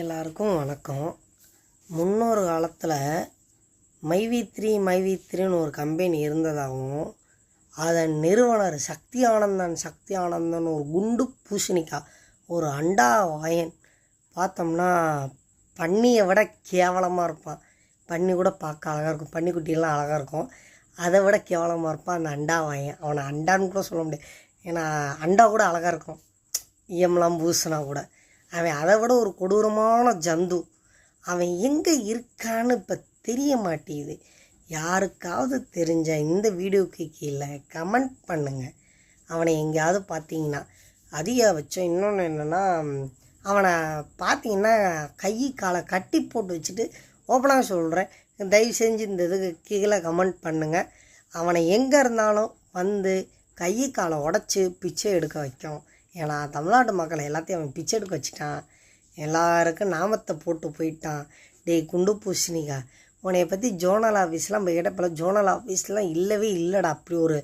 எல்லாருக்கும் வணக்கம். முன்னொரு காலத்தில் மைவி3ன்னு ஒரு கம்பெனி இருந்ததாகவும் அதன் நிறுவனர் சக்தி ஆனந்தன் ஒரு குண்டு பூசணிக்காய் ஒரு அண்டா வாயன் பார்த்தோம்னா பன்னியை விட கேவலமாக இருப்பான். பன்னி கூட பார்க்க அழகாக இருக்கும், பன்னிக்குட்டியெல்லாம் அழகாக இருக்கும். அதை விட கேவலமாக இருப்பான் அந்த அண்டா வாயன். அவனை அண்டான்னு கூட சொல்ல முடியாது, ஏன்னா அண்டா கூட அழகாக இருக்கும் ஈயம்லாம் பூசினா கூட. அவன் அதை விட ஒரு கொடூரமான ஜந்து. அவன் எங்கே இருக்கான்னு இப்போ தெரிய மாட்டேங்குது. யாருக்காவது தெரிஞ்ச இந்த வீடியோக்கு கீழே கமெண்ட் பண்ணுங்கள். அவனை எங்கேயாவது பார்த்தீங்கன்னா அதிகபட்சம். இன்னொன்று என்னென்னா, அவனை பார்த்தீங்கன்னா கை காலை கட்டி போட்டு வச்சுட்டு ஓப்பனாக சொல்கிறேன், தயவு செஞ்சு இந்த இதுக்கு கீழே கமெண்ட் பண்ணுங்கள். அவனை எங்கே இருந்தாலும் வந்து கை காலை உடச்சி பிச்சை எடுக்க வைக்கும். ஏன்னா தமிழ்நாட்டு மக்களை எல்லாத்தையும் அவன் பிச்சை எடுக்க வச்சுட்டான். எல்லாருக்கும் நாமத்தை போட்டு போயிட்டான். டேய் குண்டு பூசணிக்கா, உன்னைய பற்றி ஜோனல் ஆஃபீஸ்லாம் போய் கேட்டப்பல ஜோனல் ஆஃபீஸ்லாம் இல்லவே இல்லைடா, அப்படி ஒரு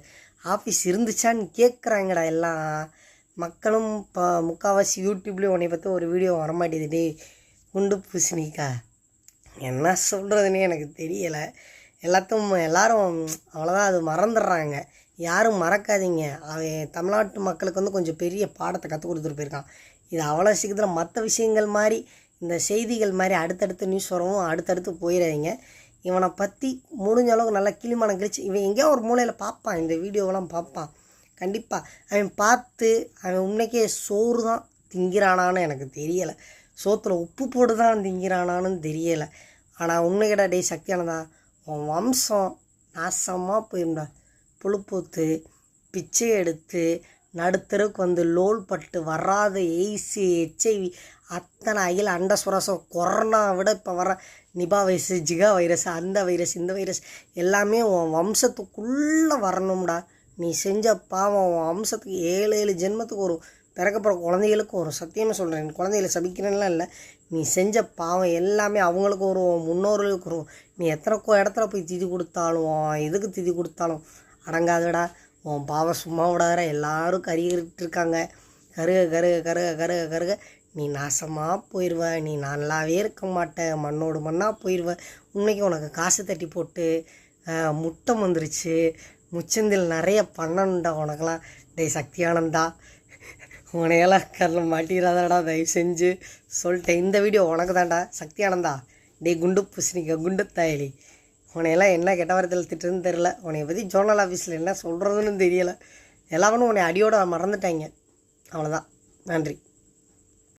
ஆஃபீஸ் இருந்துச்சான்னு கேட்குறாங்கடா எல்லா மக்களும். இப்போ முக்கால்வாசி யூடியூப்லேயும் உன்னை பற்றி ஒரு வீடியோ வரமாட்டேது. டே குண்டு பூசணிக்கா, என்ன சொல்கிறதுனே எனக்கு தெரியலை. எல்லோரும் அவ்வளோதான், அது மறந்துடுறாங்க. யாரும் மறக்காதீங்க. அவன் தமிழ்நாட்டு மக்களுக்கு வந்து கொஞ்சம் பெரிய பாடத்தை கற்றுக் கொடுத்துட்டு போயிருக்கான். இது அவ்வளோ சீக்கிரத்தில் மற்ற விஷயங்கள் மாதிரி, இந்த செய்திகள் மாதிரி அடுத்தடுத்து நியூஸ் வரவும் அடுத்தடுத்து போயிடாதீங்க. இவனை பற்றி முடிஞ்ச அளவுக்கு நல்லா கிளிமானம் கிழிச்சு இவன் எங்கேயோ ஒரு மூலையில் பார்ப்பான், இந்த வீடியோவெல்லாம் பார்ப்பான் கண்டிப்பாக. அவன் பார்த்து அவன் உன்னைக்கே சோறு தான் திங்கிறானான்னு எனக்கு தெரியலை, சோத்தில் உப்பு போட்டு தான் திங்கிறானான்னு தெரியலை. ஆனால் உன்னைக்கிட்ட டே சக்தியானதா, உன் வம்சம் நாசமாக போயிருந்தா. புழுப்பூத்து பிச்சை எடுத்து நடுத்தருக்கு வந்து லோல் பட்டு வராத எய்சி HIV அத்தனை அகில அண்ட சுரசம் கொரோனா விட இப்போ வர நிபா வைரஸ், ஜிகா வைரஸ், அந்த வைரஸ் இந்த வைரஸ் எல்லாமே உன் வம்சத்துக்குள்ளே வரணும்டா. நீ செஞ்ச பாவம் உன் வம்சத்துக்கு 7 ஜென்மத்துக்கு ஒரு பிறக்கப்புற குழந்தைகளுக்கு ஒரு சத்தியமாக சொல்கிறேன், குழந்தைகளை சபிக்கிறேன்லாம் இல்லை. நீ செஞ்ச பாவம் எல்லாமே அவங்களுக்கு வரும், முன்னோர்களுக்கு வரும். நீ எத்தனை இடத்துல போய் திதி கொடுத்தாலும் எதுக்கு திதி கொடுத்தாலும் அடங்காதடா. உன் பாவம் சும்மா விடாத. எல்லாரும் கருகிட்டு இருக்காங்க. கருக கருக கருக கருக கருக நீ நாசமாக போயிடுவ. நீ நல்லாவே இருக்க மாட்டேன், மண்ணோடு மண்ணாக போயிடுவ. உன்னைக்கு உனக்கு காசு தட்டி போட்டு முட்டை வந்துருச்சு, முச்சந்தில் நிறைய பண்ணணுண்டா உனக்கெல்லாம். டே சக்தியானந்தா, உனையெல்லாம் கரில் மாட்டிடாதடா தயவு செஞ்சு சொல்லிட்டேன். இந்த வீடியோ உனக்கு தான்டா சக்தியானந்தா. டே குண்டு பூசணிக்கா, குண்டு தாயலி, உன்னையெல்லாம் என்ன கெட்ட வாரத்தில் திட்டுன்னு தெரில. உன்னைய பற்றி ஜோனல் ஆஃபீஸில் என்ன சொல்கிறதுன்னு தெரியலை. எல்லாரும் உன்னை அடியோடு மறந்துட்டாங்க. அவ்வளோதான். நன்றி.